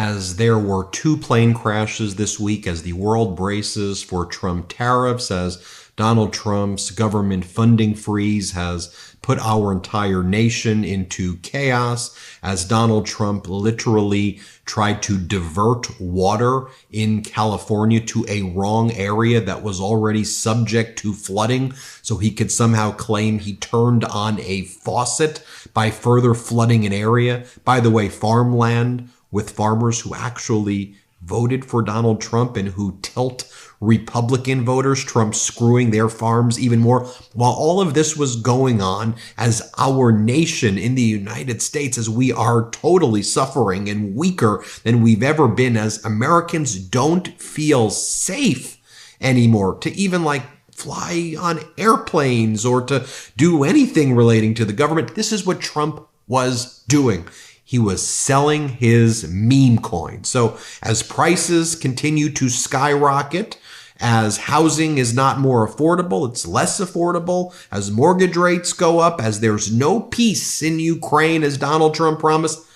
as there were 2 plane crashes this week as the world braces for Trump tariffs, as Donald Trump's government funding freeze has put our entire nation into chaos, as Donald Trump literally tried to divert water in California to a wrong area that was already subject to flooding, so he could somehow claim he turned on a faucet by further flooding an area. By the way, farmland with farmers who actually voted for Donald Trump and who tilt Republican voters, Trump screwing their farms even more. While all of this was going on, as our nation in the United States, as we are totally suffering and weaker than we've ever been, as Americans don't feel safe anymore to even fly on airplanes or to do anything relating to the government. This is what Trump was doing. He was selling his meme coin. So as prices continue to skyrocket, as housing is not more affordable, it's less affordable, as mortgage rates go up, as there's no peace in Ukraine, as Donald Trump promised,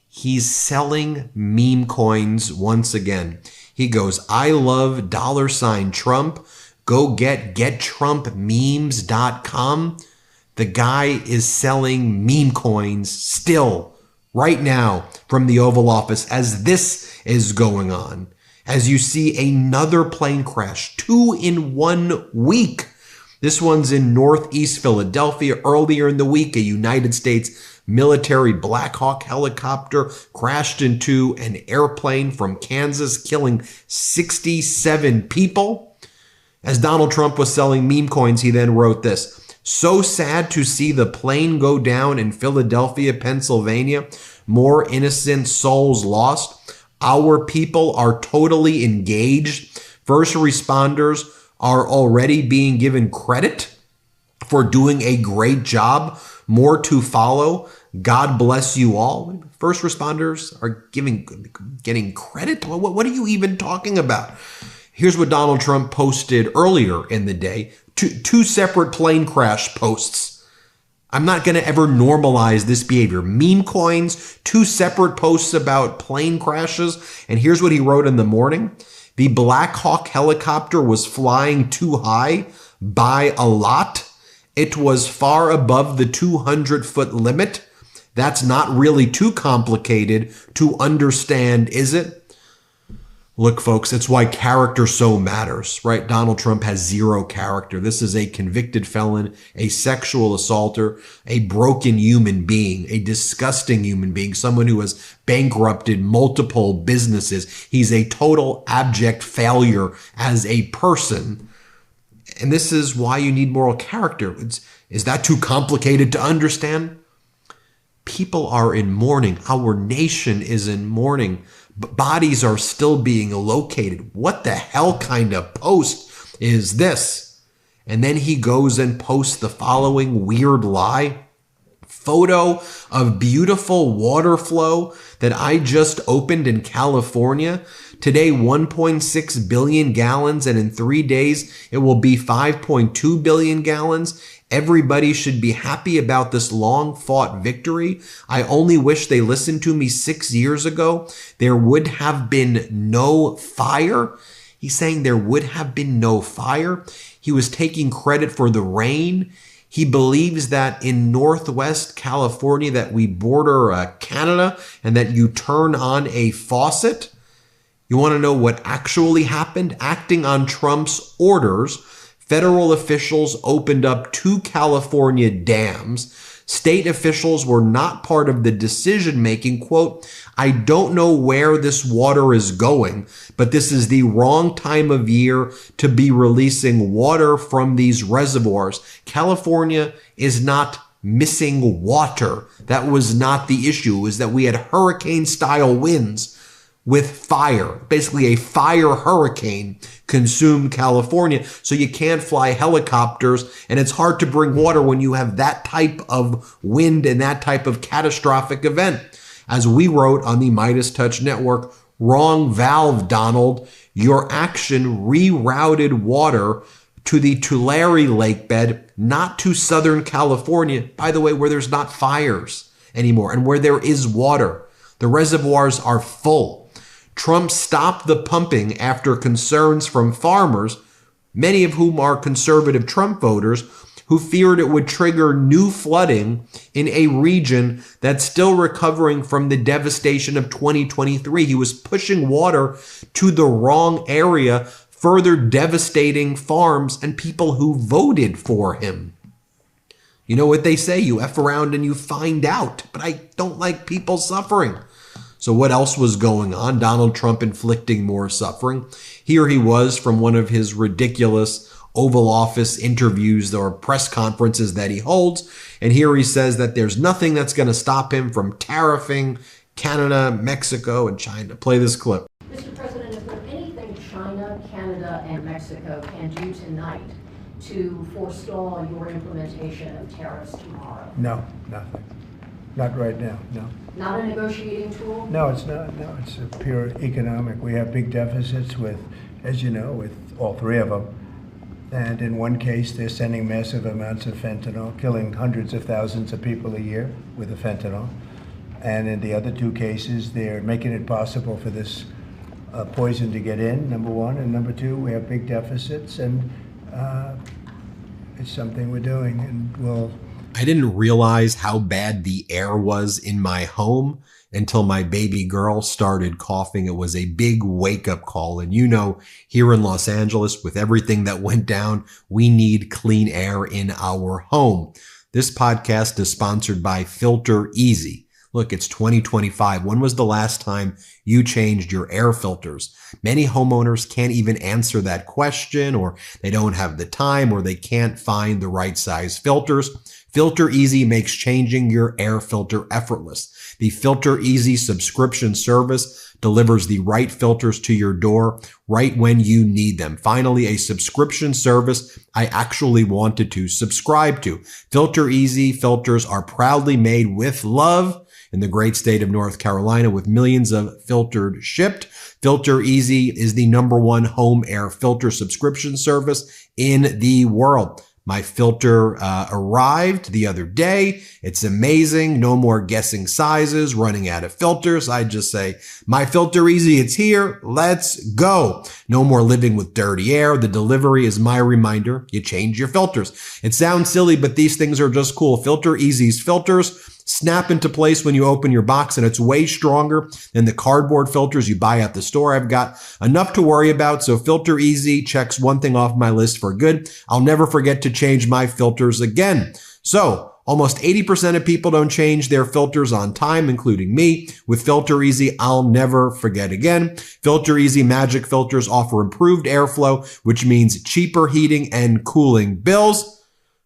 he's selling meme coins once again. He goes, I love $Trump. Go get gettrumpmemes.com. The guy is selling meme coins still right now from the Oval Office as this is going on. As you see another plane crash, 2 in 1 week. This one's in Northeast Philadelphia. Earlier in the week, a United States military Black Hawk helicopter crashed into an airplane from Kansas, killing 67 people. As Donald Trump was selling meme coins, he then wrote this: so sad to see the plane go down in Philadelphia, Pennsylvania. More innocent souls lost. Our people are totally engaged. First responders are already being given credit for doing a great job. More to follow. God bless you all. First responders are getting credit? What are you even talking about? Here's what Donald Trump posted earlier in the day. Two separate plane crash posts. I'm not going to ever normalize this behavior. Meme coins, 2 separate posts about plane crashes. And here's what he wrote in the morning. The Black Hawk helicopter was flying too high by a lot. It was far above the 200-foot limit. That's not really too complicated to understand, is it? Look, folks, it's why character so matters, right? Donald Trump has 0 character. This is a convicted felon, a sexual assaulter, a broken human being, a disgusting human being, someone who has bankrupted multiple businesses. He's a total abject failure as a person. And this is why you need moral character. Is that too complicated to understand? People are in mourning. Our nation is in mourning. Bodies are still being located. What the hell kind of post is this? And then he goes and posts the following weird lie. Photo of beautiful water flow that I just opened in California. Today, 1.6 billion gallons, and in 3 days, it will be 5.2 billion gallons. Everybody should be happy about this long-fought victory. I only wish they listened to me 6 years ago. There would have been no fire. He's saying there would have been no fire. He was taking credit for the rain. He believes that in Northwest California that we border Canada and that you turn on a faucet. You want to know what actually happened? Acting on Trump's orders, federal officials opened up 2 California dams. State officials were not part of the decision-making. Quote, I don't know where this water is going, but this is the wrong time of year to be releasing water from these reservoirs. California is not missing water. That was not the issue. It was that we had hurricane-style winds with fire. Basically, a fire hurricane consumed California, so you can't fly helicopters, and it's hard to bring water when you have that type of wind and that type of catastrophic event. As we wrote on the Midas Touch Network, wrong valve, Donald. Your action rerouted water to the Tulare Lake bed, not to Southern California, by the way, where there's not fires anymore and where there is water. The reservoirs are full. Trump stopped the pumping after concerns from farmers, many of whom are conservative Trump voters, who feared it would trigger new flooding in a region that's still recovering from the devastation of 2023. He was pushing water to the wrong area, further devastating farms and people who voted for him. You know what they say, you F around and you find out, but I don't like people suffering. So what else was going on? Donald Trump inflicting more suffering. Here he was from one of his ridiculous Oval Office interviews or press conferences that he holds. And here he says that there's nothing that's going to stop him from tariffing Canada, Mexico, and China. Play this clip. Mr. President, is there anything China, Canada, and Mexico can do tonight to forestall your implementation of tariffs tomorrow? No, nothing. Not right now, no. Not a negotiating tool? No, it's not. No, it's a pure economic. We have big deficits with, as you know, with all three of them. And in one case, they're sending massive amounts of fentanyl, killing hundreds of thousands of people a year with the fentanyl. And in the other two cases, they're making it possible for this poison to get in, number one. And number two, we have big deficits, and it's something we're doing, and we'll... I didn't realize how bad the air was in my home until my baby girl started coughing. It was a big wake-up call. And you know, here in Los Angeles, with everything that went down, we need clean air in our home. This podcast is sponsored by Filter Easy. Look, it's 2025. When was the last time you changed your air filters? Many homeowners can't even answer that question, or they don't have the time, or they can't find the right size filters. Filter Easy makes changing your air filter effortless. The Filter Easy subscription service delivers the right filters to your door right when you need them. Finally, a subscription service I actually wanted to subscribe to. Filter Easy filters are proudly made with love in the great state of North Carolina, with millions of filtered shipped. Filter Easy is the #1 home air filter subscription service in the world. My filter arrived the other day. It's amazing. No more guessing sizes, running out of filters. I just say, my Filter Easy, it's here. Let's go. No more living with dirty air. The delivery is my reminder. You change your filters. It sounds silly, but these things are just cool. Filter Easy's filters snap into place when you open your box, and it's way stronger than the cardboard filters you buy at the store. I've got enough to worry about, so Filter Easy checks one thing off my list for good. I'll never forget to change my filters again. So, almost 80% of people don't change their filters on time, including me. With Filter Easy, I'll never forget again. Filter Easy Magic Filters offer improved airflow, which means cheaper heating and cooling bills.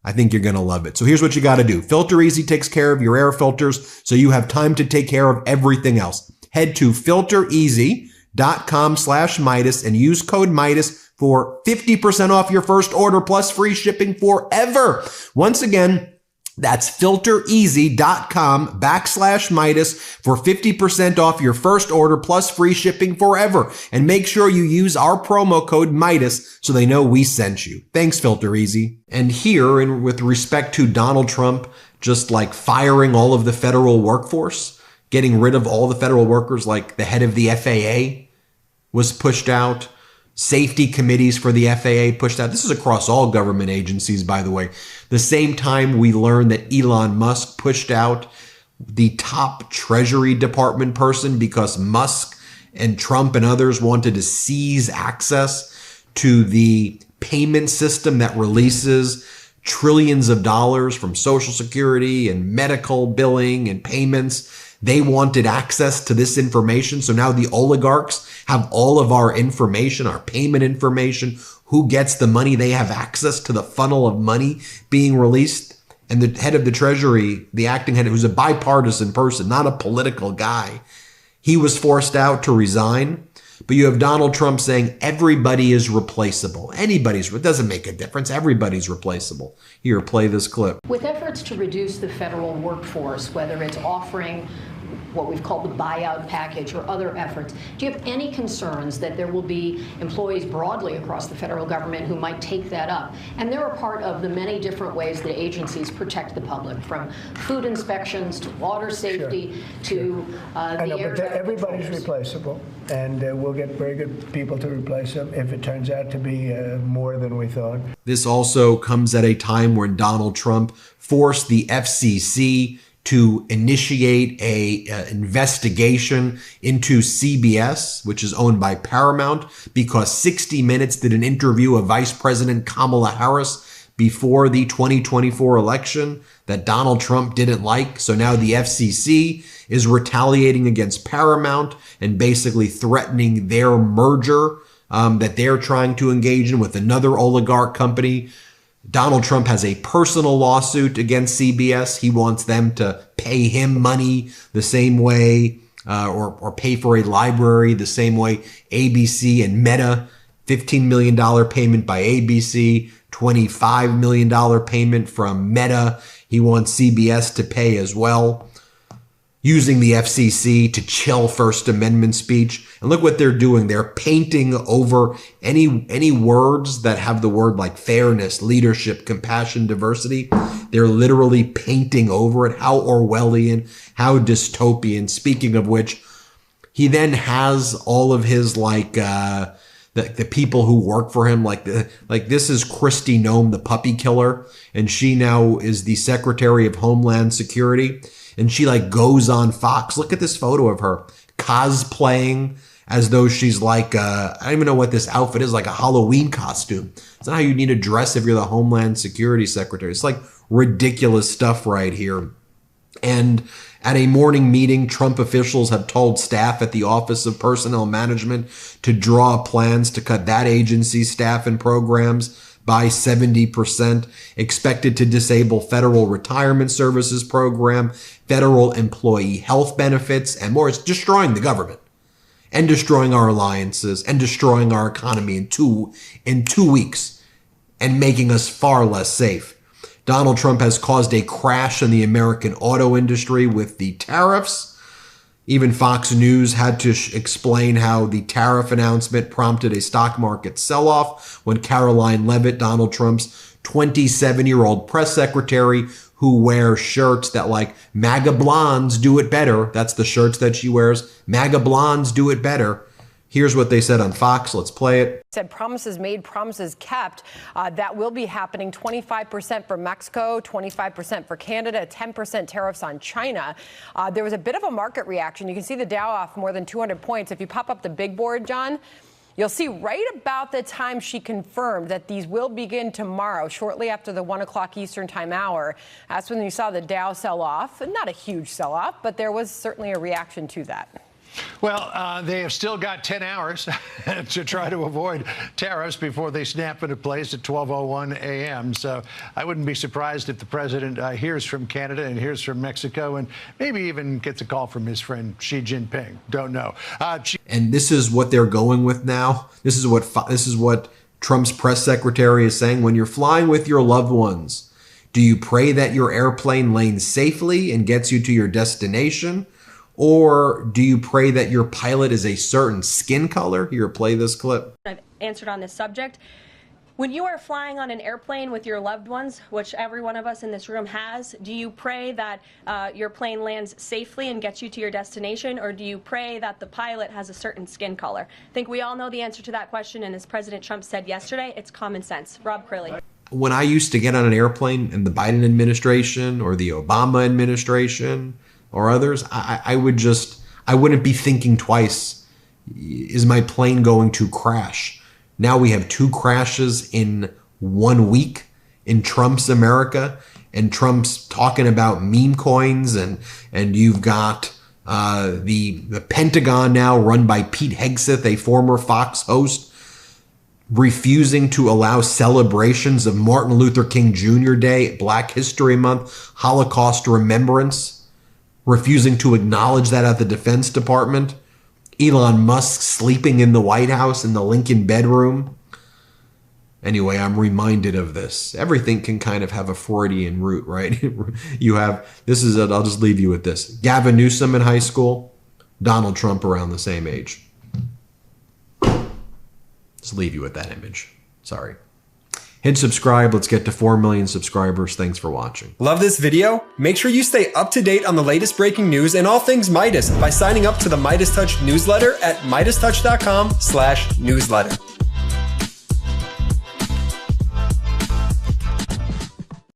I think you're going to love it. So here's what you got to do. Filter Easy takes care of your air filters so you have time to take care of everything else. Head to filtereasy.com/Midas and use code Midas for 50% off your first order plus free shipping forever. Once again, that's filtereasy.com/Midas for 50% off your first order plus free shipping forever. And make sure you use our promo code Midas so they know we sent you. Thanks, Filter Easy. And here, with respect to Donald Trump, just like firing all of the federal workforce, getting rid of all the federal workers, like the head of the FAA was pushed out. Safety committees for the FAA pushed out. This is across all government agencies, by the way. The same time we learned that Elon Musk pushed out the top Treasury Department person because Musk and Trump and others wanted to seize access to the payment system that releases trillions of dollars from Social Security and medical billing and payments. They wanted access to this information. So now the oligarchs have all of our information, our payment information, who gets the money. They have access to the funnel of money being released. And the head of the Treasury, the acting head, who's a bipartisan person, not a political guy, he was forced out to resign. But you have Donald Trump saying everybody is replaceable. It doesn't make a difference. Everybody's replaceable. Here, play this clip. With efforts to reduce the federal workforce, whether it's offering what we've called the buyout package or other efforts. Do you have any concerns that there will be employees broadly across the federal government who might take that up? And they're a part of the many different ways that agencies protect the public, from food inspections to water safety to I know, the air but traffic everybody's controllers. replaceable, and we'll get very good people to replace them if it turns out to be more than we thought. This also comes at a time when Donald Trump forced the FCC to initiate a investigation into CBS, which is owned by Paramount, because 60 Minutes did an interview of Vice President Kamala Harris before the 2024 election that Donald Trump didn't like. So now the FCC is retaliating against Paramount and basically threatening their merger that they're trying to engage in with another oligarch company. Donald Trump has a personal lawsuit against CBS. He wants them to pay him money the same way, or pay for a library the same way ABC and Meta. $15 million payment by ABC, $25 million payment from Meta. He wants CBS to pay as well, using the FCC to chill First Amendment speech. And look what they're doing. They're painting over any words that have the word like fairness, leadership, compassion, diversity. They're literally painting over it. How Orwellian, how dystopian. Speaking of which, he then has all of his the people who work for him, like this is Kristi Noem, the puppy killer, and she now is the Secretary of Homeland Security. And she goes on Fox. Look at this photo of her cosplaying as though she's I don't even know what this outfit is, like a Halloween costume. It's not how you need to dress if you're the Homeland Security Secretary. It's ridiculous stuff right here. And at a morning meeting, Trump officials have told staff at the Office of Personnel Management to draw plans to cut that agency's staff and programs by 70%, expected to disable federal retirement services program, federal employee health benefits, and more. It's destroying the government and destroying our alliances and destroying our economy in two weeks and making us far less safe. Donald Trump has caused a crash in the American auto industry with the tariffs. Even Fox News had to explain how the tariff announcement prompted a stock market sell-off when Caroline Leavitt, Donald Trump's 27-year-old press secretary, who wears shirts that MAGA blondes do it better. That's the shirts that she wears. MAGA blondes do it better. Here's what they said on Fox. Let's play it. Said promises made, promises kept. That will be happening. 25% for Mexico, 25% for Canada, 10% tariffs on China. There was a bit of a market reaction. You can see the Dow off more than 200 points. If you pop up the big board, John, you'll see right about the time she confirmed that these will begin tomorrow, shortly after the 1 o'clock Eastern time hour. That's when you saw the Dow sell off. Not a huge sell off, but there was certainly a reaction to that. Well, they have still got 10 hours to try to avoid tariffs before they snap into place at 12:01 a.m. So I wouldn't be surprised if the president hears from Canada and hears from Mexico and maybe even gets a call from his friend Xi Jinping. Don't know. And this is what they're going with now. This is what Trump's press secretary is saying. When you're flying with your loved ones, do you pray that your airplane lands safely and gets you to your destination? Or do you pray that your pilot is a certain skin color? Here, play this clip. I've answered on this subject. When you are flying on an airplane with your loved ones, which every one of us in this room has, do you pray that your plane lands safely and gets you to your destination, or do you pray that the pilot has a certain skin color? I think we all know the answer to that question, and as President Trump said yesterday, it's common sense. Rob Crilly. When I used to get on an airplane in the Biden administration or the Obama administration or others, I wouldn't be thinking twice. Is my plane going to crash? Now we have 2 crashes in 1 week in Trump's America, and Trump's talking about meme coins, and you've got the Pentagon now run by Pete Hegseth, a former Fox host, refusing to allow celebrations of Martin Luther King Jr. Day, Black History Month, Holocaust Remembrance, refusing to acknowledge that at the Defense Department. Elon Musk sleeping in the White House in the Lincoln bedroom. Anyway, I'm reminded of this. Everything can kind of have a Freudian root, right? You have, this is it, I'll just leave you with this. Gavin Newsom in high school, Donald Trump around the same age. Just leave you with that image. Sorry. Hit subscribe. Let's get to 4 million subscribers. Thanks for watching. Love this video? Make sure you stay up to date on the latest breaking news and all things Midas by signing up to the Midas Touch newsletter at MidasTouch.com/newsletter.